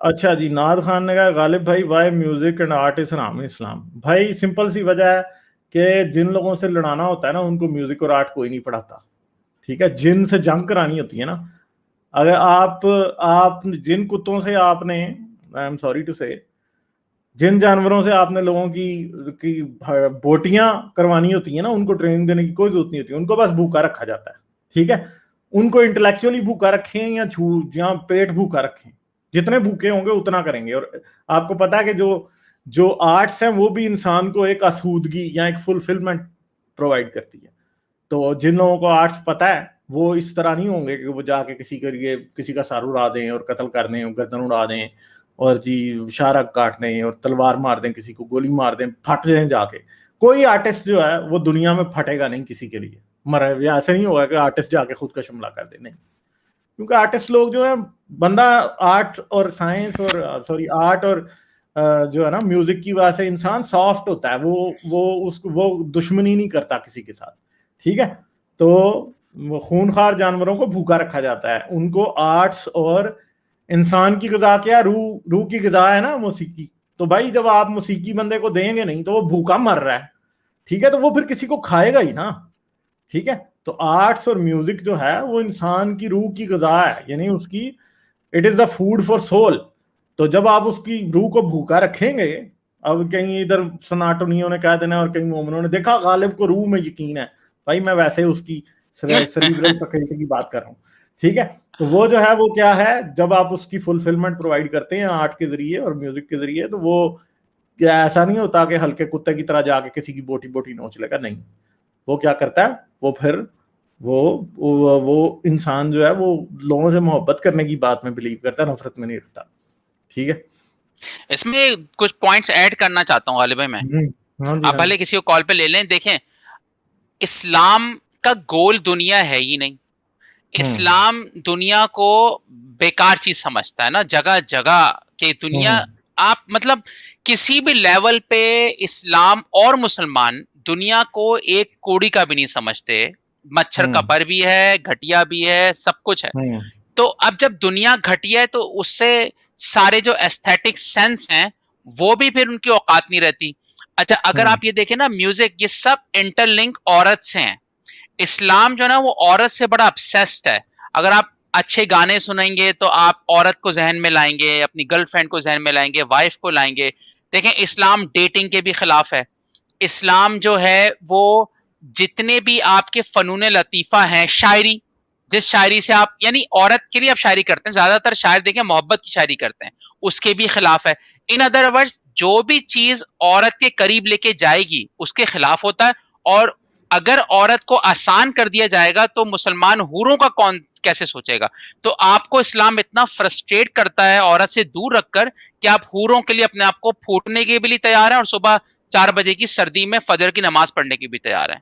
अच्छा जी, नाद खान ने कहा गालिब भाई why music and art is हराम इन इस्लाम। भाई सिंपल सी वजह है कि जिन लोगों से लड़ाना होता है ना उनको म्यूजिक और आर्ट कोई नहीं पढ़ाता। ठीक है, जिन से जंग करानी होती है ना, अगर आप जिन कुत्तों से आपने, आई एम सॉरी टू से, जिन जानवरों से आपने लोगों की बोटियां करवानी होती है ना, उनको ट्रेनिंग देने की कोई जरूरत नहीं होती, उनको बस भूखा रखा जाता है। ठीक है, उनको इंटेलेक्चुअली भूखा रखें या पेट भूखा रखें, जितने भूखे होंगे उतना करेंगे। और आपको पता है कि जो जो आर्ट्स हैं वो भी इंसान को एक आसूदगी या एक फुलफिलमेंट प्रोवाइड करती है। तो जिन लोगों को आर्ट्स पता है वो इस तरह नहीं होंगे कि वो जाके किसी के लिए किसी का सर उड़ा दें और कत्ल कर दें, गर्दन उड़ा दें और जी शाहरग काट दें और तलवार मार दें, किसी को गोली मार दें, फट जाए जाके। कोई आर्टिस्ट जो है वो दुनिया में फटेगा नहीं किसी के लिए, मरे या ऐसे नहीं होगा कि आर्टिस्ट जाके खुद का शिमला कर दे, नहीं। क्योंकि आर्टिस्ट लोग जो है, बंदा आर्ट और साइंस और सॉरी आर्ट और जो है ना म्यूजिक की वजह से इंसान सॉफ्ट होता है, वो दुश्मनी नहीं करता किसी के साथ। ठीक है, तो खूनखार जानवरों को भूखा रखा जाता है, उनको आर्ट्स और इंसान की ग़िज़ा क्या, रूह की ग़िज़ा है ना मौसीकी। तो भाई जब आप मौसीकी बंदे को देंगे नहीं तो वो भूखा मर रहा है। ठीक है, तो वो फिर किसी को खाएगा ही ना। ठीक है, तो आर्ट्स और म्यूजिक जो है वो इंसान की रूह की ग़िज़ा है, यानी उसकी, it is the food for soul. तो जब आप उसकी रूह को भूखा रखेंगे, अब कहीं इधर सनातनियों ने कह देना और कहीं मोमिनों ने, देखा गालिब को रूह में यकीन है। भाई मैं वैसे उसकी सेरिब्रल फैकल्टी की बात कर रहा हूँ। ठीक है, तो वो जो है वो क्या है, जब आप उसकी फुलफिलमेंट प्रोवाइड करते हैं आर्ट के जरिए और म्यूजिक के जरिए, तो वो क्या ऐसा नहीं होता कि हल्के कुत्ते की तरह जाके किसी की बोटी बोटी नोच लेगा, नहीं। वो क्या करता है, वो फिर वो इंसान जो है वो लोगों से मोहब्बत करने की बात में बिलीव करता है, नफरत में नहीं रखता। ठीक है, इसमें कुछ पॉइंट्स ऐड करना चाहता हूँ गालिब भाई मैं। हाँ जी, आप हाँ जी। भले किसी को कॉल पे ले लें, देखें इस्लाम का गोल दुनिया है ही नहीं। हम्म इस्लाम दुनिया को बेकार चीज समझता है ना, जगह जगह के दुनिया। हम्म आप मतलब किसी भी लेवल पे इस्लाम और मुसलमान दुनिया को एक कोड़ी का भी नहीं समझते। मच्छर का हम्म पर भी है, घटिया भी है, सब कुछ है। हम्म तो अब जब दुनिया घटिया है तो उससे सारे जो एस्थेटिक सेंस हैं वो भी फिर उनकी औकात नहीं रहती। अच्छा, अगर हम्म आप ये देखें ना, म्यूजिक ये सब इंटरलिंक औरत से हैं। इस्लाम जो है ना वो औरत से बड़ा obsessed है। अगर आप अच्छे गाने सुनेंगे तो आप औरत को जहन में लाएंगे, अपनी गर्लफ्रेंड को जहन में लाएंगे, वाइफ को लाएंगे। देखें इस्लाम डेटिंग के भी खिलाफ है। इस्लाम जो है वो जितने भी आपके फनून लतीफ़ा हैं, शायरी, जिस शायरी से आप यानी औरत के लिए आप शायरी करते हैं, ज़्यादातर शायर देखें मोहब्बत की शायरी करते हैं, उसके भी खिलाफ है। इन अदर वर्ड्स जो भी चीज़ औरत के करीब लेके जाएगी उसके खिलाफ होता है। और अगर औरत को आसान कर दिया जाएगा तो मुसलमान हूरों का कौन कैसे सोचेगा। तो आपको इस्लाम इतना फ्रस्ट्रेट करता है औरत से दूर रखकर कि आप हूरों के लिए अपने आप को फूटने के भी लिए तैयार हैं और सुबह 4 बजे की सर्दी में फजर की नमाज पढ़ने की भी तैयार हैं।